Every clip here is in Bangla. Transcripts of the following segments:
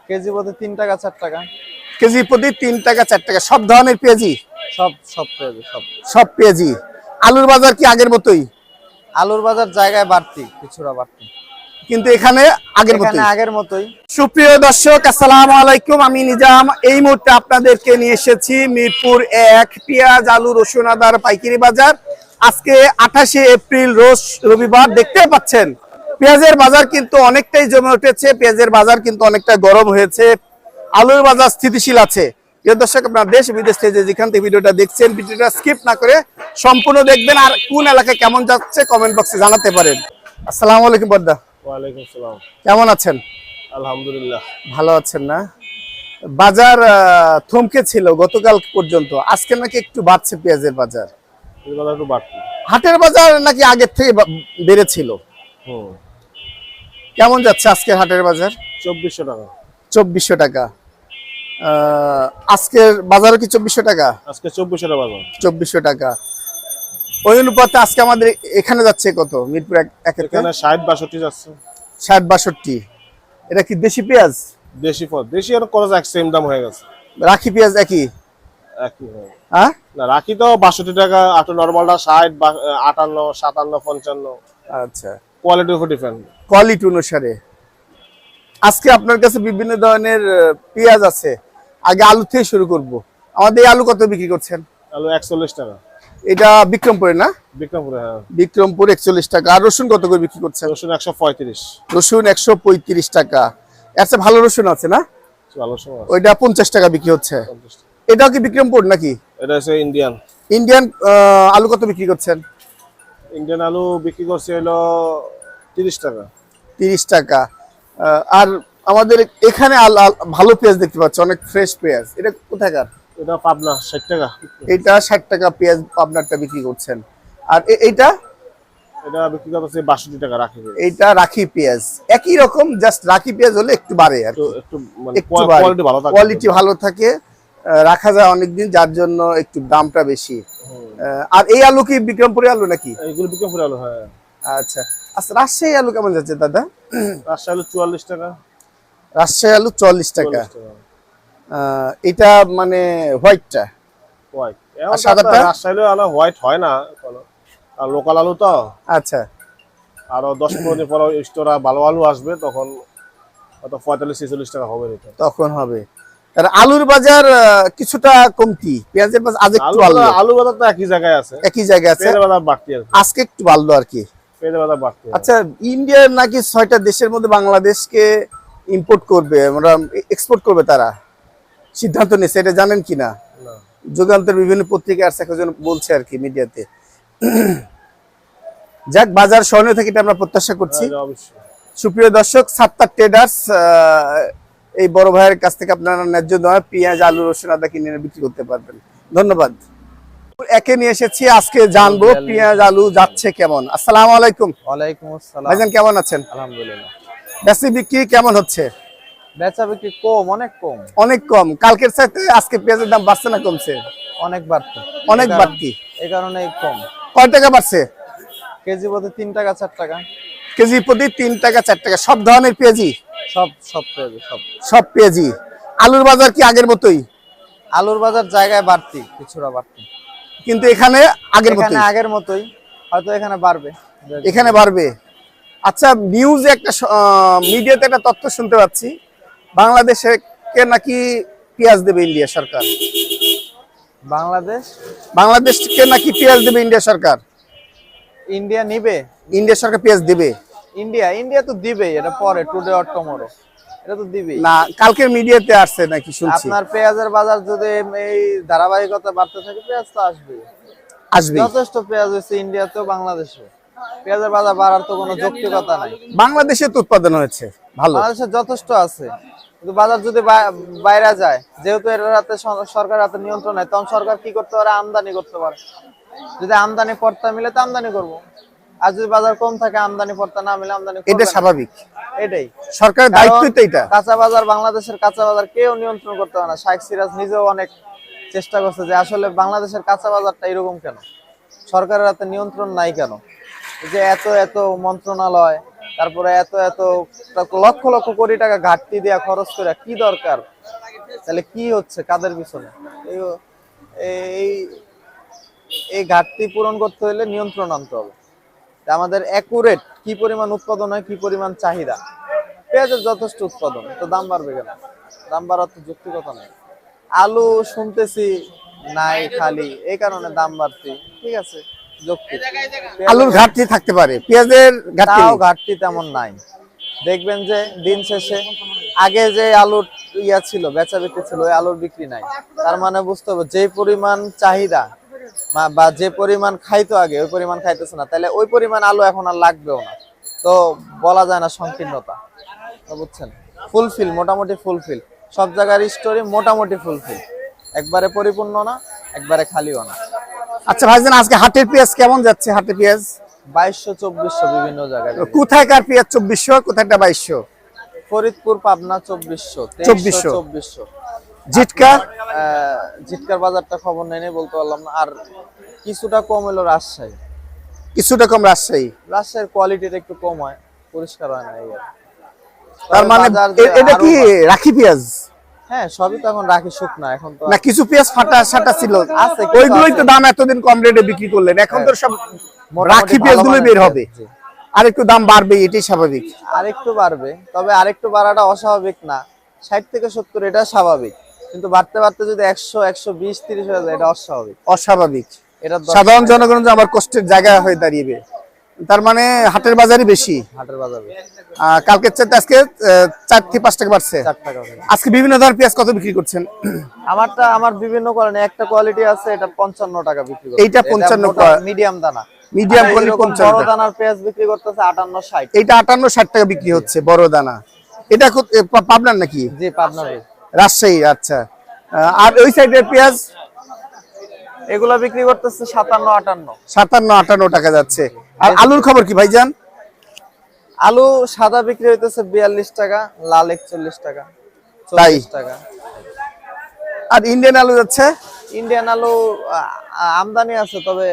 কেজি প্রতি 3 টাকা 4 টাকা। কেজি প্রতি 3 টাকা 4 টাকা। সব ধরনের পেঁয়াজি? সব পেঁয়াজ সব পেঁয়াজি। আলুর বাজার কি আগের মতোই? আলুর বাজার জায়গায় বাড়তি, কিছুটা বাড়তি, কিন্তু এখানে আগের মতোই। সুপ্রিয় দর্শক, আসসালামু আলাইকুম। আমি নিজাম। এই মুহূর্তে আপনাদেরকে নিয়ে এসেছি মিরপুর 1 পেঁয়াজ, আলু, রসুন, আদার পাইকারি বাজার। আজকে 28 এপ্রিল, রোজ রবিবার। দেখতে পাচ্ছেন পেঁয়াজের বাজার কিন্তু অনেকটাই জমে উঠেছে। পেঁয়াজের বাজার কিন্তু অনেকটা গরম হয়েছে। আলুর বাজার স্থিতিশীল আছে। প্রিয় দর্শক, আপনার দেশ বিদেশ থেকে যেখান থেকে ভিডিওটা দেখছেন, ভিডিওটা স্কিপ না করে সম্পূর্ণ দেখবেন। আর কোন এলাকায় কেমন যাচ্ছে কমেন্ট বক্সে জানাতে পারেন। আসসালামু আলাইকুম বদ্দা। ওয়ালাইকুম আসসালাম। কেমন আছেন? আলহামদুলিল্লাহ ভালো আছেন না? বাজার থমকে ছিল গতকাল পর্যন্ত, আজকে নাকি একটু বাড়ছে পেঁয়াজের বাজার। এই বাজার একটু বাড়তি। হাটের বাজার নাকি আগের থেকে বেড়েছিল? কেমন যাচ্ছে আজকের হাটের বাজার? 2400 টাকা। 2400 টাকা। আজকের বাজারও কি 2400 টাকা? আজকে 2400 টাকা বাজার। 2400 টাকা। ওই অনুপাতে আজকে আমাদের এখানে যাচ্ছে কত? মিরপুর এখানে 60-62 যাচ্ছে। 60-62। এটা কি দেশি পেঁয়াজ? দেশি ফল, দেশি আর খরচ এক সেম দাম হয়ে গেছে। রাখি পেঁয়াজ একই? একই হয়। হ্যাঁ না, রাখি তো 62 টাকা, আর নরমালটা 60, 58, 57, 55। আচ্ছা, কোয়ালিটির উপর ডিপেন্ড। কোয়ালিটি অনুসারে। আজকে আপনার কাছে বিভিন্ন ধরনের পেঁয়াজ আছে। আগে আলু থেকে শুরু করব। আমাদের এই আলু কত বিক্রি করছেন? আলু 41 টাকা। এটা বিক্রমপুরে না? বিক্রমপুরে, হ্যাঁ। বিক্রমপুর 41 টাকা। আর রসুন কত করে বিক্রি করছেন? রসুন 135। রসুন 135 টাকা। এর চেয়ে ভালো রসুন আছে না? ভালো সময় আছে। ওইটা 50 টাকা বিক্রি হচ্ছে। 50 টাকা। এটাও কি বিক্রমপুর নাকি? এটা হচ্ছে ইন্ডিয়ান। ইন্ডিয়ান আলু কত বিক্রি করছেন? ইন্ডিয়ান আলু বিক্রি করছে হলো 30 টাকা। 30 টাকা। আর আমাদের এখানে ভালো পেঁয়াজ দেখতে পাচ্ছি, অনেক ফ্রেশ পেঁয়াজ। এটা কোথাকার? এটা পাবনা 60 টাকা। এটা 60 টাকা পেঁয়াজ পাবনারটা বিক্রি করছেন। আর এইটা? এটা বিক্রি করছে 62 টাকা রাখি। এইটা রাখি পেঁয়াজ। একই রকম, জাস্ট রাখি পেঁয়াজ হলে একটু বাড়ে আর একটু মানে কোয়ালিটি ভালো থাকে। কোয়ালিটি ভালো থাকে, রাখা যায় অনেকদিন, যার জন্য একটু দামটা বেশি। আর এই আলু কি বিক্রমপুরে আলু নাকি? এইগুলো বিক্রমপুরে আলু, হ্যাঁ। আচ্ছা আচ্ছা। রাজশাহী আলু কেমন যাচ্ছে দাদা? রাজশাহী আলু 44 টাকা। রাজশাহী আলু 44 টাকা। এটা মানে হোয়াইটটা? হোয়াইট। আর সাদাটা? রাজশাহী আলু হোয়াইট হয় না, আর লোকাল আলু তো। আচ্ছা। আরো 10-15 দিন পর স্টোরে ভালো আলু আসবে, তখন হয়তো 45-46 টাকা হবে। এটা তখন হবে। আর আলুর বাজার কিছুটা কমতি, পেঁয়াজের বাজার আজ একটু বাড়লো। আলু বাজার তো একই জায়গায় আছে, একই জায়গায় আছে। পেঁয়াজের বাজার বাড়তি আছে, আজকে একটু বাড়লো আর কি। পেঁয়াজের বাজার বাড়তি। আচ্ছা, ইন্ডিয়ার নাকি 6টা দেশের মধ্যে বাংলাদেশকে ইম্পোর্ট করবে, আমরা এক্সপোর্ট করবে, তারা সিদ্ধান্ত নিয়েছে। এটা জানেন কিনা? যুগান্তর বিভিন্ন পত্রিকা আছে, একজন বলছে আর কি মিডিয়াতে। যাক, বাজার স্বর্ণীয় থেকে এটা আমরা প্রত্যাশা করছি। সুপ্রিয় দর্শক, সাত্তার ট্রেডার্স, এই বড় ভাইয়ের কাছ থেকে আপনারা ন্যায্য দামে পেঁয়াজ, আলু, রসুন, আদা কিনে বিক্রি করতে পারবেন। ধন্যবাদ। একে নিয়ে এসেছি, আজকে জানবো পেঁয়াজ আলু যাচ্ছে কেমন। আসসালামু আলাইকুম। ওয়ালাইকুম আসসালাম। ভাইজান কেমন আছেন? আলহামদুলিল্লাহ। বেচা বিক্রি কেমন হচ্ছে? বেচা বিক্রি কম, অনেক কম। অনেক কম। কালকের চাইতে আজকে পেঁয়াজের দাম বাড়ছে না কমছে? অনেক বাড়তি। অনেক বাড়তি। এই কারণে কম। কয় টাকা বাড়ছে? কেজি প্রতি 3 টাকা 4 টাকা। কেজি প্রতি 3 টাকা 4 টাকা। সব ধরনের পেঁয়াজি? সব পেঁয়াজ সব পেঁয়াজি। আলুর বাজার কি আগের মতোই? আলুর বাজার জায়গায় বাড়তি, কিছুটা বাড়তি, কিন্তু এখানে আগের মতোই। হয়তো এখানে বাড়বে। এখানে বাড়বে। আচ্ছা, নিউজে একটা মিডিয়াতে একটা তথ্য শুনতে পাচ্ছি, বাংলাদেশকে নাকি পেঁয়াজ দেবে ইন্ডিয়া সরকার। বাংলাদেশকে নাকি পেঁয়াজ দেবে ইন্ডিয়া সরকার। ইন্ডিয়া নিবে? ইন্ডিয়া সরকার পেঁয়াজ দেবে? ইন্ডিয়া তো দিবেই, এটা পরে, টুডে অর টুমরো এটা তো দিবেই। না, কালকের মিডিয়াতে আসছে নাকি শুনছি। আপনার পেঁয়াজের বাজার যদি এই ধারাবাহিকতা বাড়তে থাকে, পেঁয়াজ তো আসবে। যথেষ্ট পেঁয়াজ হয়েছে ইন্ডিয়াতেও, বাংলাদেশে। পেঁয়াজের বাজার বাড়ার তো কোনো যৌক্তিকতা নাই। বাংলাদেশে তো উৎপাদন হয়েছে ভালো, বাংলাদেশে যথেষ্ট আছে, কিন্তু বাজার যদি বাইরে যায়, যেহেতু এর হাতে সরকারের হাতে নিয়ন্ত্রণ নাই, তখন সরকার কি করতে পারে? আমদানি করতে পারে। যদি আমদানি পর্তা মিলে তো আমদানি করবো, আর যদি বাজার কম থাকে, আমদানি পর্তা না মিলে আমদানি করবে। এটা স্বাভাবিক, এটাই সরকারের দায়িত্বই তো এটা। কাঁচা বাজার, বাংলাদেশের কাঁচা বাজার কেউ নিয়ন্ত্রণ করতে পারে না। শাইখ সিরাজ নিজেও অনেক চেষ্টা করছে যে আসলে বাংলাদেশের কাঁচা বাজারটা এরকম কেন, সরকারের হাতে নিয়ন্ত্রণ নাই কেন, যে এত মন্ত্রণালয়, তারপরে এত এত লক্ষ লক্ষ কোটি টাকা ঘাটতি দেয়া খরচ করে কি দরকার? তাহলে কি হচ্ছে কাদের পিছনে? এই এই ঘাটতি পূরণ করতে হলে নিয়ন্ত্রণ আনতে হবে। তা আমাদের অ্যাকুরেট কি পরিমাণ উৎপাদন হয়, কি পরিমাণ চাহিদা। পেঁয়াজের যথেষ্ট উৎপাদন, তো দাম বাড়বে কেন? দাম বাড়ার তো যৌক্তিকতা নেই। আলু শুনতেছি নাই খালি, এই কারণে দাম বাড়তি, ঠিক আছে যৌক্তিক। আলুর ঘাটতি থাকতে পারে, পেঁয়াজের ঘাটতি তাও নেই। ঘাটতি তেমন নাই। দেখবেন যে দিন শেষে আগে যে আলুর ইয়া ছিল, বেচা বিক্রি ছিল, ওই আলুর বিক্রি নাই। তার মানে বুঝতে হবে যে পরিমাণ চাহিদা বা যে পরিমাণ খাইতো আগে ওই পরিমাণ খাইতেছে না, তাহলে ওই পরিমাণ আলু এখন আর লাগবেও না। তো বলা যায় না সংকীর্ণতা, তো বুঝছেন। ফুলফিল, মোটামুটি ফুলফিল, সব জায়গার স্টোরি মোটামুটি ফুলফিল, একবারে পরিপূর্ণ না, একবারে খালিও না। আচ্ছা ভাইজান, আজকে হাটের পেঁয়াজ কেমন যাচ্ছে? হাটের পেঁয়াজ 2200-2400 বিভিন্ন জায়গায়। কোথায়কার পেঁয়াজ 2400, কোথায়টা 2200? ফরিদপুর, পাবনা 2400, 2400, 2400। জিটকা জিটকার বাজারটা খবর নেই, বলতে পারলাম না। আর কিছুটা কম হলো রাজশাহী। কিছুটা কম রাজশাহী। রাজশাহীর কোয়ালিটিটা একটু কম হয়, পরিষ্কার হয় না এই আর কি। তার তবে মানে বাজার যে এটা আরো কি রাখি পেঁয়াজ? হ্যাঁ, সবই তো এখন রাখি শুকনা, এখন তো না কিছু পেঁয়াজ ফাটা সাটা ছিল, আছে, কিছু ওইগুলোই তো আছে। দাম এতদিন কম রেটে বিক্রি করলেন, এখন তো সব মোটামুটি রাখি ভালো পেঁয়াজগুলোই মানের বের পেঁয়াজ, হবে। জি। আর একটু দাম বাড়বে, এটাই স্বাভাবিক। আরেকটু বাড়বে, তবে আরেকটু বাড়াটা অস্বাভাবিক না। 60 থেকে 70 এটা স্বাভাবিক, কিন্তু বাড়তে বাড়তে যদি 100, 120, 30 হয়ে যায়, এটা অস্বাভাবিক। অস্বাভাবিক। এটা সাধারণ জনগণ যে আবার কষ্টের জায়গা হয়ে দাঁড়িয়ে, তার মানে হাটের বাজারই বেশি। হাটের বাজারে কালকের চাইতে আজকে 4 থেকে 5 টাকা বাড়ছে। 4 টাকা করে। আজকে বিভিন্ন ধরনের পেঁয়াজ কত বিক্রি করছেন? আমার বিভিন্ন কোয়ালিটি, একটা কোয়ালিটি আছে এটা 55 টাকা বিক্রি করছে। এইটা 55 মিডিয়াম দানা। মিডিয়াম আর কোয়ালিটি এরকম 55 বড় টাকা। দানার পেঁয়াজ বিক্রি করতেছে 58-60। এইটা 58-60 টাকা বিক্রি হচ্ছে বড় দানা। এটা পাবনার নাকি? জি, পাবনার। রাজশাহী, আচ্ছা। আর ওই সাইডের পেঁয়াজ এগুলা বিক্রি করতেছে 57-58। 57-58 টাকা যাচ্ছে। আর আলুর খবর কি ভাইজান? আলু সাদা বিক্রি হইতেছে 42 টাকা, লাল 41 টাকা, তাই? 40 টাকা। আর ইন্ডিয়ান আলু যাচ্ছে? ইন্ডিয়ান আলু আমদানি আছে, তবে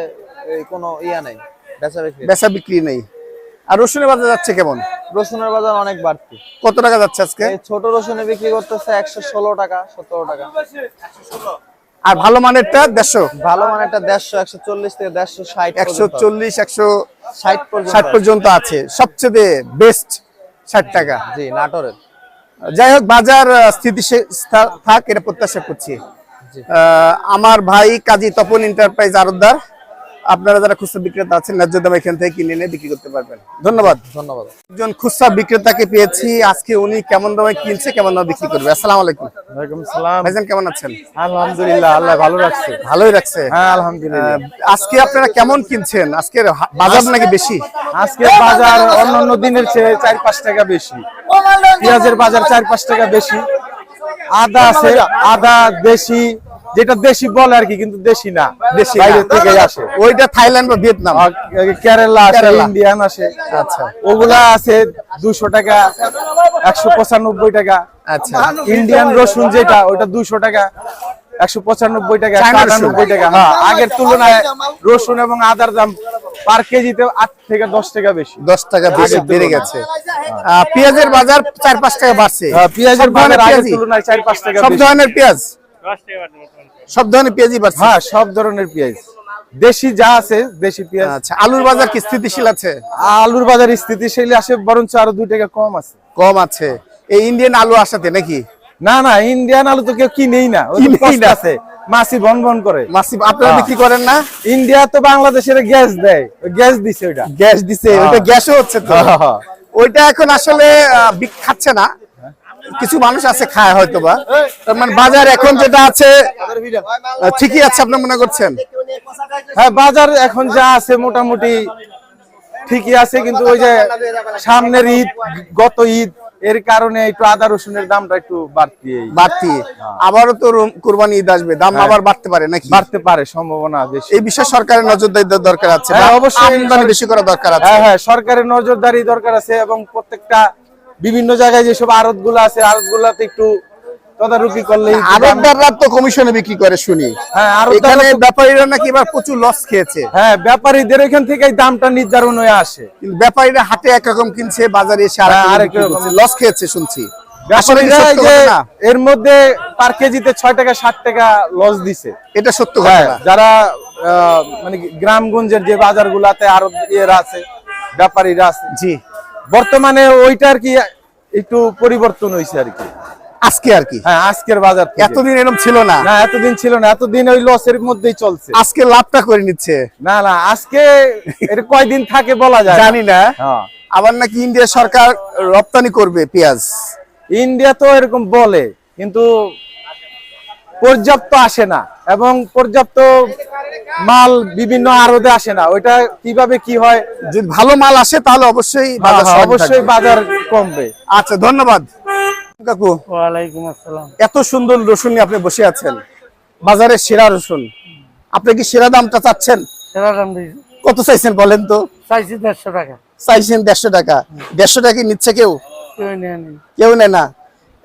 এই কোনো ইয়া নাই, বেচা বিক্রি। বেচা বিক্রি নেই। আর রসুনের বাজার যাচ্ছে কেমন? রসুনের বাজার অনেক বাড়তি। কত টাকা যাচ্ছে আজকে? এই ছোট রসুনে বিক্রি করতেছে 116 টাকা, 17 টাকা। আর ভালো মানেরটা 150? ভালো মানেরটা 150, 140 থেকে 160, 140, 60 পর্যন্ত। 160 পর্যন্ত আছে। সবচেয়ে বেস্ট 60 টাকা। জি, নাটোরের। যাই হোক, বাজার স্থিতিশীল থাক, এটা প্রত্যাশা করছি। জি। আমার ভাই কাজী তপন এন্টারপ্রাইজ আড়তদার, আপনারা যারা খুচরা বিক্রেতা আছেন ন্যায্য দামে এখান থেকে কিনে এনে বিক্রি করতে পারবেন। ধন্যবাদ। ধন্যবাদ। একজন খুচরা বিক্রেতাকে পেয়েছি আজকে, উনি কেমন দামে কিনছে, কেমন দামে বিক্রি করবে। আসসালামু আলাইকুম। ওয়ালাইকুম সালাম। ভাইজান কেমন আছেন? আলহামদুলিল্লাহ, আল্লাহ ভালো রাখছে। ভালোই রাখছে। হ্যাঁ, আলহামদুলিল্লাহ। আজকে আপনারা কেমন কিনছেন? আজকের বাজার নাকি বেশি? আজকে বাজার অন্যান্য দিনের চেয়ে 4-5 টাকা বেশি। পেঁয়াজের বাজার 4-5 টাকা বেশি। আদা আছে, আদা দেশি, যেটা দেশি বলে আর কি, কিন্তু দেশি না, দেশি বাইরে না। থেকে আসে। ওইটা থাইল্যান্ড বা ভিয়েতনাম? কেরালা আছে, কেরালা। ইন্ডিয়ান আসে। আচ্ছা ওগুলা আছে 200 টাকা, 195 টাকা। আচ্ছা। ইন্ডিয়ান রসুন যেটা, ওটা 200 টাকা, 195 টাকা, চায়না রসুন। 198 টাকা। হ্যাঁ, আগের তুলনায় রসুন এবং আদার দাম পার কেজিতে 8 থেকে 10 টাকা বেশি। 10 টাকা বেশি বেড়ে গেছে। পেঁয়াজের বাজার 4-5 টাকা বাড়ছে। হ্যাঁ, পেঁয়াজের সব ধরনের বাজার আগের পেঁয়াজই? তুলনায় 4-5 টাকা সব বেশি। ধরনের পেঁয়াজ? সব ধরনের পেঁয়াজই বাড়ছে? হ্যাঁ, সব ধরনের পেঁয়াজ, দেশি যা আছে দেশি পেঁয়াজ। আচ্ছা। আলুর বাজার কি স্থিতিশীল আছে? আলুর বাজার স্থিতিশীল আছে, বরঞ্চ আরো 2 টাকা কম আছে। কম আছে। এই ইন্ডিয়ান আলু আসাতে নাকি? না না, ইন্ডিয়ান আলু তো কেউ কিনেই না, ওই তো কিনেই কষ্ট না। আছে, মাসি বন বন করে। মাসিব আপনারা বিক্রি করেন না? ইন্ডিয়া তো বাংলাদেশের গ্যাস দেয়, ওই গ্যাস দিছে ওইটা। গ্যাস দিছে, ওইটা গ্যাসও হচ্ছে তো। হ্যাঁ। ওইটা এখন আসলে খাচ্ছে না, কিছু মানুষ আছে খায় হয়তোবা। তার মানে বাজার এখন যেটা আছে ঠিকই আছে আপনি মনে করছেন? হ্যাঁ, বাজার এখন যা আছে মোটামুটি ঠিকই আছে, কিন্তু ওই যে সামনের ঈদ, গত ঈদ, এর কারণে একটু আদা রসুনের দামটা একটু বাড়তি। বাড়তি। আবারও তো কুরবানি ঈদ আসবে, দাম আবার বাড়তে পারে নাকি? বাড়তে পারে, সম্ভাবনা বেশি। এই বিষয়ে সরকারের নজরদারি দরকার আছে। হ্যাঁ, বা অবশ্যই আমদানি বেশি করা দরকার আছে। হ্যাঁ হ্যাঁ, সরকারের নজরদারি দরকার আছে, এবং প্রত্যেকটা বিভিন্ন জায়গায় যেসব আড়ত গুলো আছে, আড়ত গুলাতে একটু তদারকি করলে আড়তদাররা তো কমিশনে বিক্রি করে শুনি। হ্যাঁ এখানে ব্যাপারীরা নাকি এবার প্রচুর লস খেয়েছে। হ্যাঁ ব্যাপারীদের এখান থেকে দামটা নির্ধারণ হয়ে আসে, কিন্তু ব্যাপারীরা হাটে একরকম কিনছে, বাজারে এসে আরেক রকম লস খেয়েছে শুনছি। আসলে কি ব্যাপারীরা সত্য যে ঘটনা? এর মধ্যে পার কেজিতে 6 টাকা 60 টাকা লস দিছে। এটা সত্য হ্যাঁ, ঘটনা। যারা মানে গ্রামগঞ্জের যে বাজারগুলাতে আরো ইয়েরা আছে, ব্যাপারীরা আছে, জি, বর্তমানে ওইটা আর কি একটু পরিবর্তন হয়েছে আর কি আজকে আর কি। হ্যাঁ আজকের বাজার থেকে। এতদিন এরকম ছিল না। না এতদিন ছিল না, এতদিন ওই লসের মধ্যেই চলছে। আজকে লাভটা করে নিচ্ছে। না না আজকে এটা কয়দিন থাকে বলা যায় না। জানি না। হ্যাঁ আবার নাকি ইন্ডিয়া সরকার রপ্তানি করবে পেঁয়াজ। ইন্ডিয়া তো এরকম বলে, কিন্তু পর্যাপ্ত আসে না এবং পর্যাপ্ত মাল বিভিন্ন আড়তে আসে না। ওইটা কিভাবে কি হয়, যদি ভালো মাল আসে তাহলে অবশ্যই বাজার স্বাভাবিক অবশ্যই থাকবে। বাজার কমবে। আচ্ছা, ধন্যবাদ কাকু। ওয়ালাইকুম আসসালাম। এত সুন্দর রসুন নিয়ে আপনি বসে আছেন, বাজারের সেরা রসুন। আপনি কি সেরা দামটা চাচ্ছেন? সেরা দাম দিয়েছি, কত চাইছেন বলেন তো? চাইছি 150 টাকা। চাইছেন 150 টাকা। 150 টাকা কি নিচ্ছে কেউ? কেউ নেয়নি। কেউ নেয় না,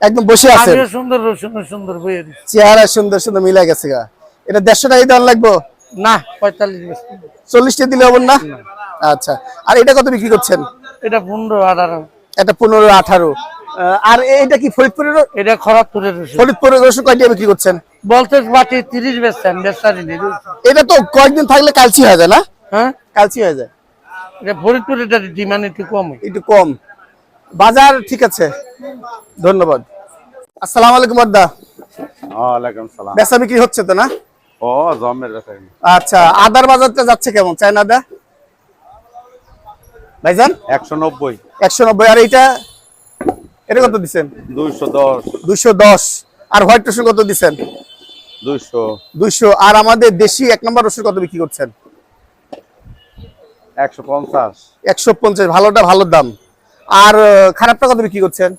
একদম বসে আছেন। আমিও সুন্দর রসুন সুন্দর বইয়ে দিচ্ছি। চেহারা সুন্দর সুন্দর মিলে গেছে গা। এটা 150 টাকাই দেওয়ার লাগবে? না 45 বেশি। 40 টা দিলে হবে না? আচ্ছা, আর এটা কত বিক্রি করছেন? এটা 15 18। এটা 15 18। আর এটা কি ফরিদপুরের? এটা খরাবপুরের রসুন। ফরিদপুরের রসুন কয়টা বিক্রি করছেন? বলতে বাটি 30 বেচছেন, বেচারি নেই। এটা তো কয়েকদিন থাকলে কালচি হয়ে যায় না? হ্যাঁ কালচি হয়ে যায়। এটা ফরিদপুরের ডিমান্ড একটু কম। একটু কম। বাজার ঠিক আছে, ধন্যবাদ। আসসালামু আলাইকুম আদা। ওয়ালাইকুম সালাম। বেচা বিক্রি হচ্ছে তো না? ও জমের কথা। আচ্ছা, আদার বাজারটা যাচ্ছে কেমন? চায়না আদা ভাইজান 190, 190। আর এটা কত দিচ্ছেন? 210, 210। আর হোয়াইট রসুন কত দিচ্ছেন? 200, 200। আর আমাদের দেশি 1 নম্বর রসুন কত বিক্রি করছেন? 150, 150। ভালোটা ভালো দাম। আর খারাপটা কত বিক্রি করছেন?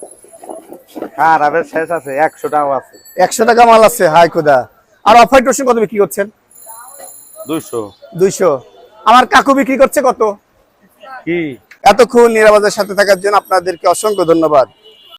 খারাপের শেষ আছে, 100 টাকা আছে, 100 টাকা মাল আছে। হাই খোদা। আর অফ হোয়াইট রসুন কত বিক্রি করছেন? 200। 200। আমার কাকু বিক্রি করছে কত? কি এতক্ষণ নিরাপদের সাথে থাকার জন্য আপনাদেরকে অসংখ্য ধন্যবাদ।